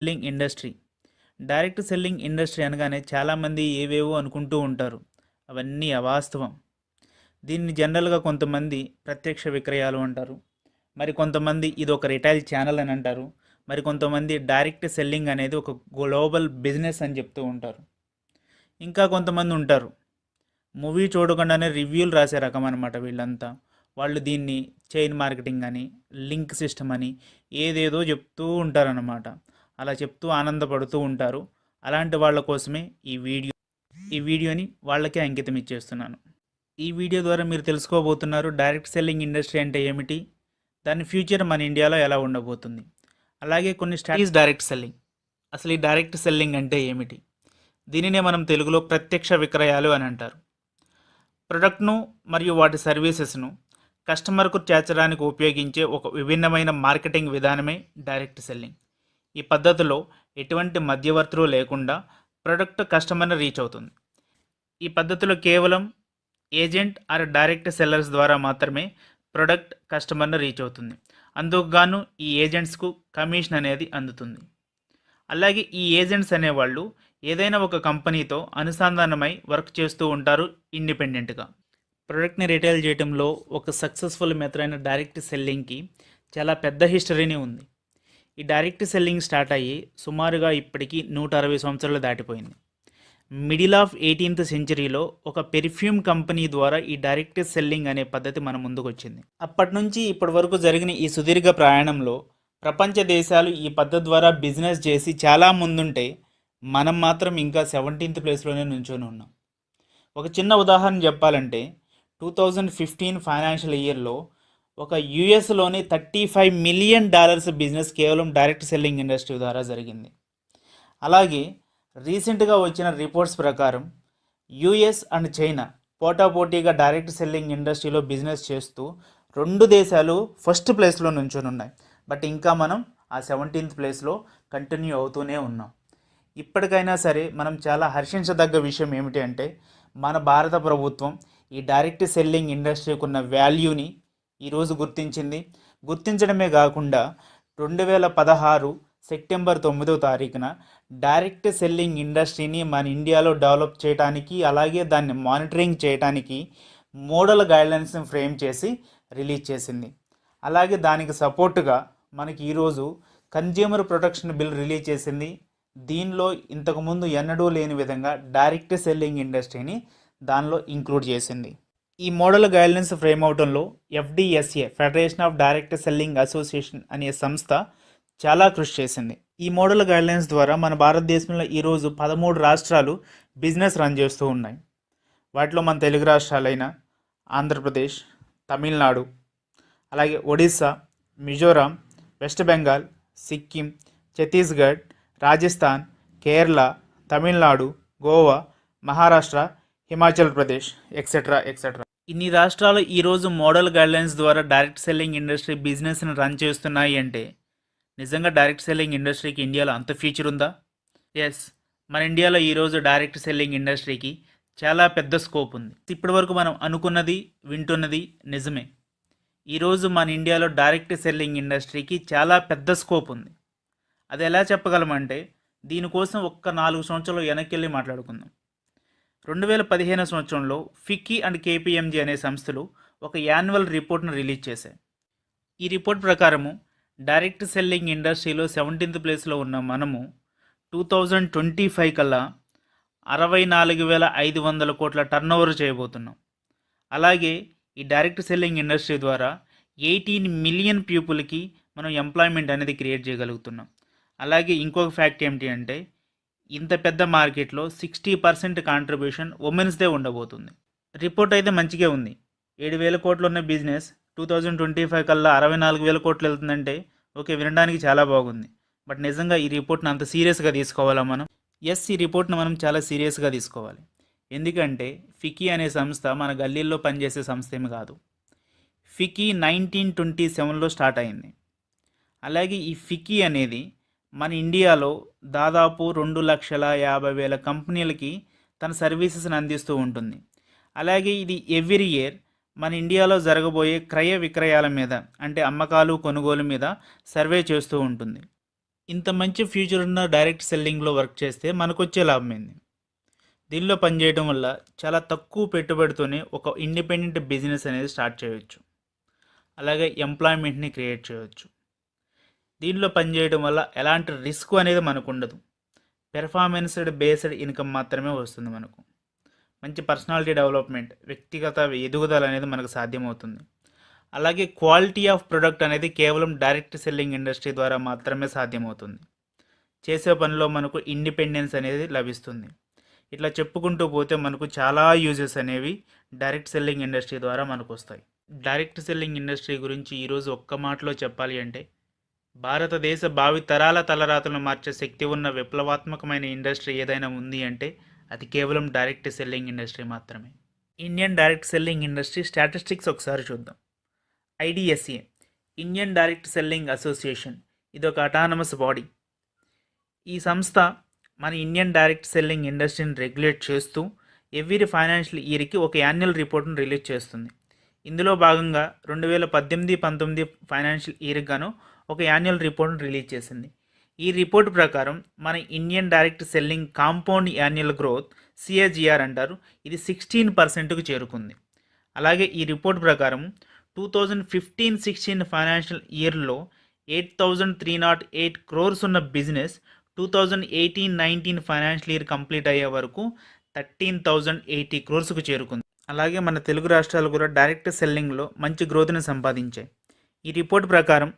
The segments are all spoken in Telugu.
Selling industry. Direct selling industry అనగానే చాలామంది ఏవేవో అనుకుంటూ ఉంటారు. అవన్నీ అవాస్తవం. దీన్ని జనరల్‌గా కొంతమంది ప్రత్యక్ష విక్రయాలు అంటారు. మరి కొంతమంది ఇదొక రిటైల్ ఛానల్ అని అంటారు. మరి కొంతమంది డైరెక్ట్ సెల్లింగ్ అనేది ఒక గ్లోబల్ బిజినెస్ అని చెప్తూ ఉంటారు. ఇంకా కొంతమంది ఉంటారు. మూవీ చూడకుండానే రివ్యూలు రాసే రకం అనమాట వీళ్ళంతా. వాళ్ళు దీన్ని చైన్ మార్కెటింగ్ అని, లింక్ సిస్టమ్ అని ఏదేదో చెప్తూ ఉంటారనమాట. అలా చెప్తూ ఆనందపడుతూ ఉంటారు. అలాంటి వాళ్ళ కోసమే ఈ వీడియోని వాళ్ళకే అంకితం ఇచ్చేస్తున్నాను. ఈ వీడియో ద్వారా మీరు తెలుసుకోబోతున్నారు డైరెక్ట్ సెల్లింగ్ ఇండస్ట్రీ అంటే ఏమిటి, దాని ఫ్యూచర్ మన ఇండియాలో ఎలా ఉండబోతుంది, అలాగే కొన్ని స్ట్రాటజీస్ డైరెక్ట్ సెల్లింగ్. అసలు ఈ డైరెక్ట్ సెల్లింగ్ అంటే ఏమిటి? దీనినే మనం తెలుగులో ప్రత్యక్ష విక్రయాలు అని అంటారు. ప్రొడక్ట్ను మరియు వాటి సర్వీసెస్ను కస్టమర్కు చేర్చడానికి ఉపయోగించే ఒక విభిన్నమైన మార్కెటింగ్ విధానమే డైరెక్ట్ సెల్లింగ్. ఈ పద్ధతిలో ఎటువంటి మధ్యవర్తులు లేకుండా ప్రొడక్ట్ కస్టమర్ని రీచ్ అవుతుంది. ఈ పద్ధతిలో కేవలం ఏజెంట్ ఆర్ డైరెక్ట్ సెల్లర్స్ ద్వారా మాత్రమే ప్రొడక్ట్ కస్టమర్ని రీచ్ అవుతుంది. అందుకు గాను ఈ ఏజెంట్స్కు కమిషన్ అనేది అందుతుంది. అలాగే ఈ ఏజెంట్స్ అనేవాళ్ళు ఏదైనా ఒక కంపెనీతో అనుసంధానమై వర్క్ చేస్తూ ఉంటారు ఇండిపెండెంట్గా. ప్రొడక్ట్ని రిటైల్ చేయడంలో ఒక సక్సెస్ఫుల్ మెథడ్ అయిన డైరెక్ట్ సెల్లింగ్కి చాలా పెద్ద హిస్టరీనే ఉంది. ఈ డైరెక్ట్ సెల్లింగ్ స్టార్ట్ అయ్యి సుమారుగా ఇప్పటికీ 160 సంవత్సరాలు దాటిపోయింది. మిడిల్ ఆఫ్ 18th సెంచరీలో ఒక పెర్ఫ్యూమ్ కంపెనీ ద్వారా ఈ డైరెక్ట్ సెల్లింగ్ అనే పద్ధతి మన ముందుకు వచ్చింది. అప్పటి నుంచి ఇప్పటి వరకు జరిగిన ఈ సుదీర్ఘ ప్రయాణంలో ప్రపంచ దేశాలు ఈ పద్ధతి ద్వారా బిజినెస్ చేసి చాలా ముందుంటే మనం మాత్రం ఇంకా 17th ప్లేస్లోనే నుంచొని ఉన్నాం. ఒక చిన్న ఉదాహరణ చెప్పాలంటే 2015 ఫైనాన్షియల్ ఇయర్లో ఒక యుఎస్లోని $35 మిలియన్ బిజినెస్ కేవలం డైరెక్ట్ సెల్లింగ్ ఇండస్ట్రీ ద్వారా జరిగింది. అలాగే రీసెంట్గా వచ్చిన రిపోర్ట్స్ ప్రకారం యుఎస్ అండ్ చైనా పోటాపోటీగా డైరెక్ట్ సెల్లింగ్ ఇండస్ట్రీలో బిజినెస్ చేస్తూ రెండు దేశాలు ఫస్ట్ ప్లేస్లో నుంచొని ఉన్నాయి. బట్ ఇంకా మనం ఆ 17th ప్లేస్లో కంటిన్యూ అవుతూనే ఉన్నాం. ఇప్పటికైనా సరే మనం చాలా హర్షించదగ్గ విషయం ఏమిటి అంటే మన భారత ప్రభుత్వం ఈ డైరెక్ట్ సెల్లింగ్ ఇండస్ట్రీకి ఉన్న వాల్యూని ఈరోజు గుర్తించడమే కాకుండా 2016 సెప్టెంబర్ 9వ తారీఖున డైరెక్ట్ సెల్లింగ్ ఇండస్ట్రీని మన ఇండియాలో డెవలప్ చేయడానికి, అలాగే దాన్ని మానిటరింగ్ చేయడానికి మోడల్ గైడ్లైన్స్ని ఫ్రేమ్ చేసి రిలీజ్ చేసింది. అలాగే దానికి సపోర్టుగా మనకి ఈరోజు కన్జ్యూమర్ ప్రొటెక్షన్ బిల్ రిలీజ్ చేసింది. దీనిలో ఇంతకుముందు ఎన్నడూ లేని విధంగా డైరెక్ట్ సెల్లింగ్ ఇండస్ట్రీని దానిలో ఇంక్లూడ్ చేసింది. ఈ మోడల్ గైడ్లైన్స్ ఫ్రేమ్ అవడంలో FDSA federation of direct selling association అనే సంస్థ చాలా కృషి చేసింది. ఈ మోడల్ గైడ్లైన్స్ ద్వారా మన భారతదేశంలో ఈరోజు 13 రాష్ట్రాలు బిజినెస్ రన్ చేస్తూ ఉన్నాయి. వాటిలో మన తెలుగు రాష్ట్రాలైన ఆంధ్రప్రదేశ్, తమిళనాడు, అలాగే ఒడిస్సా, మిజోరాం, వెస్ట్ బెంగాల్, సిక్కిం, ఛత్తీస్గఢ్, రాజస్థాన్, కేరళ, తమిళనాడు, గోవా, మహారాష్ట్ర, హిమాచల్ ప్రదేశ్ ఎక్సెట్రా. ఇన్ని రాష్ట్రాలు ఈరోజు మోడల్ గైడ్లైన్స్ ద్వారా డైరెక్ట్ సెల్లింగ్ ఇండస్ట్రీ బిజినెస్ని రన్ చేస్తున్నాయి అంటే నిజంగా డైరెక్ట్ సెల్లింగ్ ఇండస్ట్రీకి ఇండియాలో అంత ఫ్యూచర్ ఉందా? ఎస్, మన ఇండియాలో ఈరోజు డైరెక్ట్ సెల్లింగ్ ఇండస్ట్రీకి చాలా పెద్ద స్కోప్ ఉంది. ఇప్పటి వరకు మనం అనుకున్నది, వింటున్నది నిజమే. ఈరోజు మన ఇండియాలో డైరెక్ట్ సెల్లింగ్ ఇండస్ట్రీకి చాలా పెద్ద స్కోప్ ఉంది. అది ఎలా చెప్పగలమంటే దీనికోసం ఒక్క 4 సంవత్సరాలు వెనక్కి వెళ్ళి మాట్లాడుకుందాం. 2015 సంవత్సరంలో ఫిక్కీ అండ్ కేపీఎంజీ అనే సంస్థలు ఒక యాన్యువల్ రిపోర్ట్ను రిలీజ్ చేశాయి. ఈ రిపోర్ట్ ప్రకారము డైరెక్ట్ సెల్లింగ్ ఇండస్ట్రీలో 17th ప్లేస్లో ఉన్న మనము 2025 కల్లా 64,500 కోట్ల టర్నోవర్ చేయబోతున్నాం. అలాగే ఈ డైరెక్ట్ సెల్లింగ్ ఇండస్ట్రీ ద్వారా 18 మిలియన్ పీపుల్కి మనం ఎంప్లాయ్మెంట్ అనేది క్రియేట్ చేయగలుగుతున్నాం. అలాగే ఇంకొక ఫ్యాక్ట్ ఏమిటి అంటే ఇంత పెద్ద మార్కెట్లో 60% కాంట్రిబ్యూషన్ ఉమెన్స్దే ఉండబోతుంది. రిపోర్ట్ అయితే మంచిగా ఉంది. 7,000 కోట్లు ఉన్న బిజినెస్ 2025 కల్లా 64,000 కోట్లు వెళ్తుందంటే ఓకే, వినడానికి చాలా బాగుంది. బట్ నిజంగా ఈ రిపోర్ట్ని అంత సీరియస్గా తీసుకోవాలా మనం? ఎస్, ఈ రిపోర్ట్ని మనం చాలా సీరియస్గా తీసుకోవాలి. ఎందుకంటే ఫిక్కీ అనే సంస్థ మన గల్లీల్లో పనిచేసే సంస్థ ఏమి కాదు. ఫిక్కీ 1927లో స్టార్ట్ అయింది. అలాగే ఈ ఫిక్కీ అనేది మన ఇండియాలో దాదాపు 2,50,000 కంపెనీలకి తన సర్వీసెస్ని అందిస్తూ ఉంటుంది. అలాగే ఇది ఎవ్రీ ఇయర్ మన ఇండియాలో జరగబోయే క్రయ విక్రయాల మీద, అంటే అమ్మకాలు కొనుగోలు మీద సర్వే చేస్తూ ఉంటుంది. ఇంత మంచి ఫ్యూచర్ ఉన్న డైరెక్ట్ సెల్లింగ్లో వర్క్ చేస్తే మనకొచ్చే లాభం ఏంది? దీనిలో పనిచేయడం వల్ల చాలా తక్కువ పెట్టుబడితోనే ఒక ఇండిపెండెంట్ బిజినెస్ అనేది స్టార్ట్ చేయవచ్చు. అలాగే ఎంప్లాయ్మెంట్ని క్రియేట్ చేయవచ్చు. దీనిలో పనిచేయడం వల్ల ఎలాంటి రిస్క్ అనేది మనకు ఉండదు. పెర్ఫార్మెన్స్డ్ బేస్డ్ ఇన్కమ్ మాత్రమే వస్తుంది మనకు. మంచి పర్సనాలిటీ డెవలప్మెంట్, వ్యక్తిగత ఎదుగుదల అనేది మనకు సాధ్యమవుతుంది. అలాగే క్వాలిటీ ఆఫ్ ప్రొడక్ట్ అనేది కేవలం డైరెక్ట్ సెల్లింగ్ ఇండస్ట్రీ ద్వారా మాత్రమే సాధ్యమవుతుంది. చేసే పనిలో మనకు ఇండిపెండెన్స్ అనేది లభిస్తుంది. ఇట్లా చెప్పుకుంటూ పోతే మనకు చాలా యూజెస్ అనేవి డైరెక్ట్ సెల్లింగ్ ఇండస్ట్రీ ద్వారా మనకు వస్తాయి. డైరెక్ట్ సెల్లింగ్ ఇండస్ట్రీ గురించి ఈరోజు ఒక్క మాటలో చెప్పాలి అంటే, భారతదేశ భావి తరాల తలరాతలను మార్చే శక్తి ఉన్న విప్లవాత్మకమైన ఇండస్ట్రీ ఏదైనా ఉంది అంటే అది కేవలం డైరెక్ట్ సెల్లింగ్ ఇండస్ట్రీ మాత్రమే. Indian direct selling industry statistics ఒకసారి చూద్దాం. IDSA, Indian direct selling association, ఇది ఒక అటానమస్ బాడీ. ఈ సంస్థ మన ఇండియన్ డైరెక్ట్ సెల్లింగ్ ఇండస్ట్రీని రెగ్యులేట్ చేస్తూ ఎవ్రీ ఫైనాన్షియల్ ఇయర్కి ఒక యాన్యువల్ రిపోర్ట్ను రిలీజ్ చేస్తుంది. ఇందులో భాగంగా 2018-19 ఫైనాన్షియల్ ఇయర్కి గాను ఒక యాన్యువల్ రిపోర్ట్ను రిలీజ్ చేసింది. ఈ రిపోర్ట్ ప్రకారం మన Indian direct selling compound annual growth, CAGR అంటారు, ఇది 16%కు చేరుకుంది. అలాగే ఈ రిపోర్ట్ ప్రకారం 2015-16 ఫైనాన్షియల్ ఇయర్లో 8,308 crores ఉన్న బిజినెస్ 2018-19 ఫైనాన్షియల్ ఇయర్ కంప్లీట్ అయ్యే వరకు 13,080 crores చేరుకుంది. అలాగే మన తెలుగు రాష్ట్రాలు కూడా డైరెక్ట్ సెల్లింగ్లో మంచి గ్రోత్ని సంపాదించాయి. ఈ రిపోర్ట్ ప్రకారం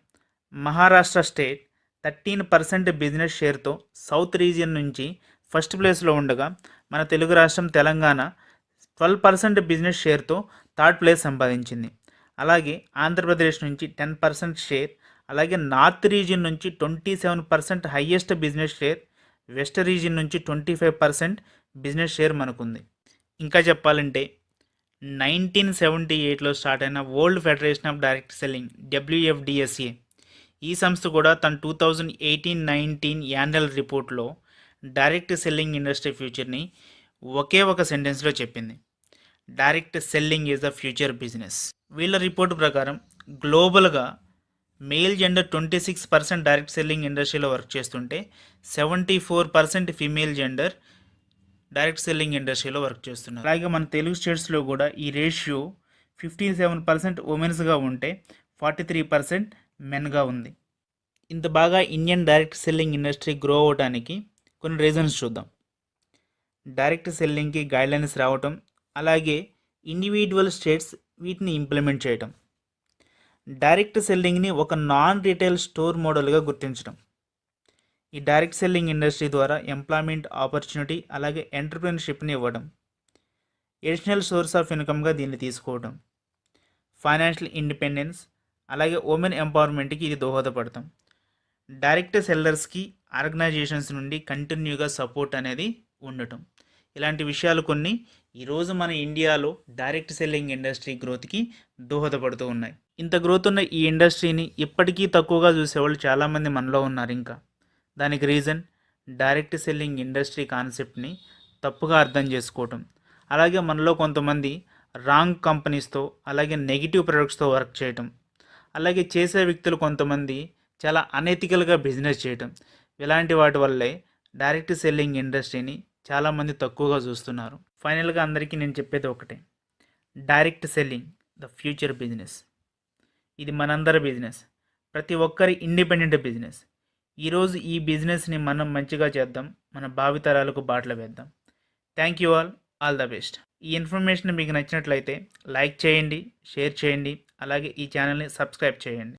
మహారాష్ట్ర స్టేట్ 13% బిజినెస్ షేర్తో సౌత్ రీజియన్ నుంచి ఫస్ట్ ప్లేస్లో ఉండగా, మన తెలుగు రాష్ట్రం తెలంగాణ 12% బిజినెస్ షేర్తో థర్డ్ ప్లేస్ సంపాదించింది. అలాగే ఆంధ్రప్రదేశ్ నుంచి 10% షేర్, అలాగే నార్త్ రీజియన్ నుంచి 27% highest business share, west region నుంచి 25% బిజినెస్ షేర్ మనకుంది. ఇంకా చెప్పాలంటే 1978లో స్టార్ట్ అయిన world federation of direct selling, WFDSA, ఈ సంస్థ కూడా తన 2018-19 యాన్యువల్ రిపోర్ట్లో డైరెక్ట్ సెల్లింగ్ ఇండస్ట్రీ ఫ్యూచర్ని ఒకే ఒక సెంటెన్స్లో చెప్పింది: direct selling is the future business. వీళ్ళ రిపోర్ట్ ప్రకారం గ్లోబల్గా మేల్ జెండర్ 26% డైరెక్ట్ సెల్లింగ్ ఇండస్ట్రీలో వర్క్ చేస్తుంటే 74% ఫీమేల్ జెండర్ డైరెక్ట్ సెల్లింగ్ ఇండస్ట్రీలో వర్క్ చేస్తున్నారు. అలాగే మన తెలుగు స్టేట్స్లో కూడా ఈ రేషియో 57% ఉమెన్స్గా ఉంటే 43% మెన్గా ఉంది. ఇంత బాగా Indian direct selling industry grow అవడానికి కొన్ని రీజన్స్ చూద్దాం. డైరెక్ట్ సెల్లింగ్కి గైడ్లైన్స్ రావటం, అలాగే ఇండివిజువల్ స్టేట్స్ వీటిని ఇంప్లిమెంట్ చేయటం, డైరెక్ట్ సెల్లింగ్ని ఒక నాన్ రీటైల్ స్టోర్ మోడల్గా గుర్తించడం, ఈ డైరెక్ట్ సెల్లింగ్ ఇండస్ట్రీ ద్వారా ఎంప్లాయ్మెంట్ ఆపర్చునిటీ అలాగే ఎంటర్ప్రెన్యూర్షిప్ని ఇవ్వడం, ఎడిషనల్ సోర్స్ ఆఫ్ ఇన్కమ్గా దీన్ని తీసుకోవడం, ఫైనాన్షియల్ ఇండిపెండెన్స్, అలాగే ఉమెన్ ఎంపవర్మెంట్కి ఇది దోహదపడతాం. డైరెక్ట్ సెల్లర్స్కి ఆర్గనైజేషన్స్ నుండి కంటిన్యూగా సపోర్ట్ అనేది ఉండటం, ఇలాంటి విషయాలు కొన్ని ఈరోజు మన ఇండియాలో డైరెక్ట్ సెల్లింగ్ ఇండస్ట్రీ గ్రోత్కి దోహదపడుతూ ఉన్నాయి. ఇంత గ్రోత్ ఉన్న ఈ ఇండస్ట్రీని ఇప్పటికీ తక్కువగా చూసేవాళ్ళు చాలామంది మనలో ఉన్నారు. ఇంకా దానికి రీజన్ డైరెక్ట్ సెల్లింగ్ ఇండస్ట్రీ కాన్సెప్ట్ని తప్పుగా అర్థం చేసుకోవటం, అలాగే మనలో కొంతమంది రాంగ్ కంపెనీస్తో అలాగే నెగిటివ్ ప్రొడక్ట్స్తో వర్క్ చేయటం, అలాగే చేసే వ్యక్తులు కొంతమంది చాలా అనెథికల్గా బిజినెస్ చేయటం, ఇలాంటి వాటి వల్లే డైరెక్ట్ సెల్లింగ్ ఇండస్ట్రీని చాలామంది తక్కువగా చూస్తున్నారు. ఫైనల్గా అందరికీ నేను చెప్పేది ఒకటే: direct selling the future business. ఇది మనందరి బిజినెస్, ప్రతి ఒక్కరి ఇండిపెండెంట్ బిజినెస్. ఈరోజు ఈ బిజినెస్ని మనం మంచిగా చేద్దాం, మన భావితరాలకు బాటలు వేద్దాం. Thank you all the best. ఈ ఇన్ఫర్మేషన్ మీకు నచ్చినట్లయితే లైక్ చేయండి, షేర్ చేయండి, అలాగే ఈ ఛానల్ని సబ్స్క్రైబ్ చేయండి.